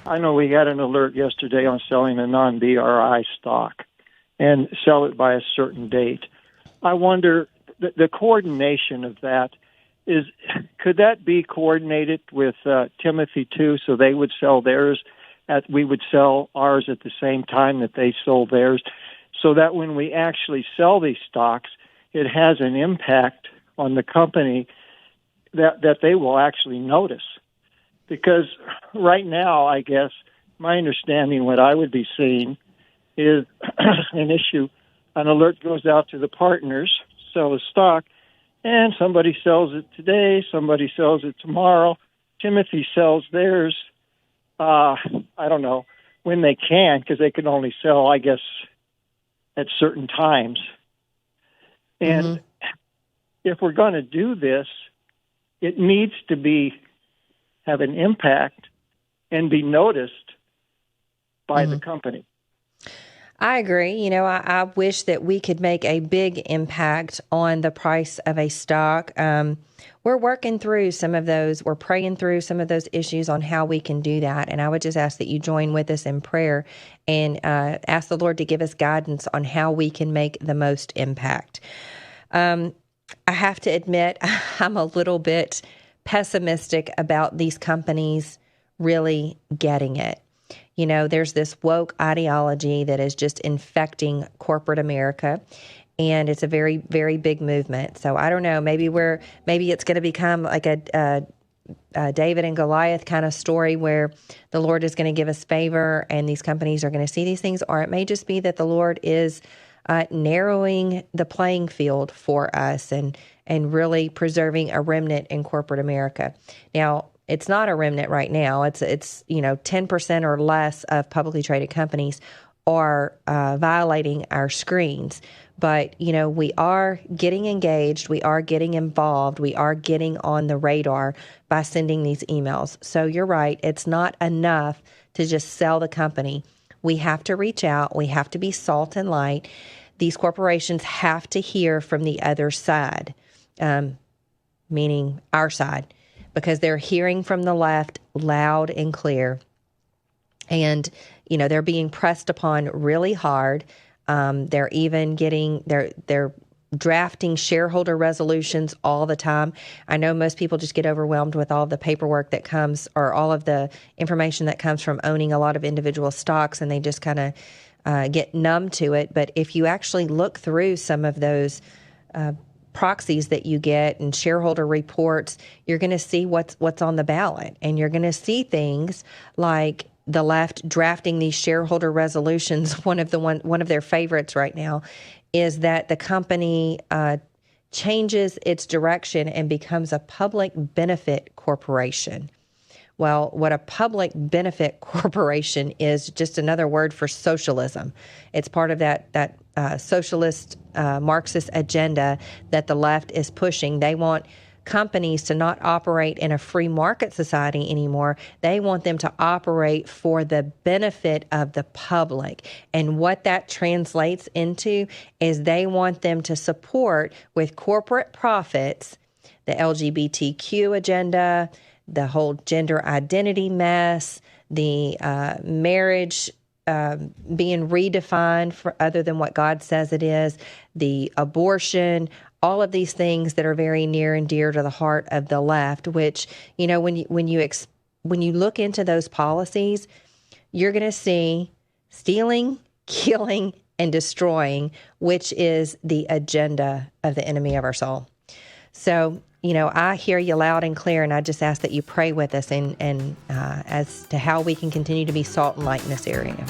I know we got an alert yesterday on selling a non-BRI stock and sell it by a certain date. I wonder, the coordination of that could that be coordinated with Timothy too, so they would sell theirs, we would sell ours at the same time that they sold theirs, so that when we actually sell these stocks, it has an impact on the company that they will actually notice. Because right now, I guess, my understanding, what I would be seeing is an alert goes out to the partners, sell a stock, and somebody sells it today, somebody sells it tomorrow. Timothy sells theirs, I don't know, when they can, because they can only sell, I guess, at certain times. And if we're going to do this, it needs to have an impact and be noticed by the company. I agree. You know, I wish that we could make a big impact on the price of a stock. We're working through some of those. We're praying through some of those issues on how we can do that. And I would just ask that you join with us in prayer and ask the Lord to give us guidance on how we can make the most impact. I have to admit, I'm a little bit pessimistic about these companies really getting it. You know, there's this woke ideology that is just infecting corporate America, and it's a very, very big movement. So I don't know, maybe it's going to become like a David and Goliath kind of story where the Lord is going to give us favor and these companies are going to see these things, or it may just be that the Lord is narrowing the playing field for us and really preserving a remnant in corporate America. Now, it's not a remnant right now. It's 10% or less of publicly traded companies are violating our screens. But, you know, we are getting engaged. We are getting involved. We are getting on the radar by sending these emails. So you're right. It's not enough to just sell the company. We have to reach out. We have to be salt and light. These corporations have to hear from the other side, meaning our side, because they're hearing from the left loud and clear. And, you know, they're being pressed upon really hard. They're even they're drafting shareholder resolutions all the time. I know most people just get overwhelmed with all of the paperwork that comes, or all of the information that comes from owning a lot of individual stocks, and they just kind of get numb to it. But if you actually look through some of those proxies that you get and shareholder reports, you're going to see what's on the ballot, and you're going to see things like the left drafting these shareholder resolutions. One of their favorites right now is that the company changes its direction and becomes a public benefit corporation. Well, what a public benefit corporation is just another word for socialism. It's part of that socialist Marxist agenda that the left is pushing. They want companies to not operate in a free market society anymore. They want them to operate for the benefit of the public. And what that translates into is they want them to support with corporate profits the LGBTQ agenda, the whole gender identity mess, the marriage being redefined for other than what God says it is, the abortion, all of these things that are very near and dear to the heart of the left, which, you know, when you look into those policies, you're going to see stealing, killing, and destroying, which is the agenda of the enemy of our soul. So, you know, I hear you loud and clear, and I just ask that you pray with us and as to how we can continue to be salt and light in this area.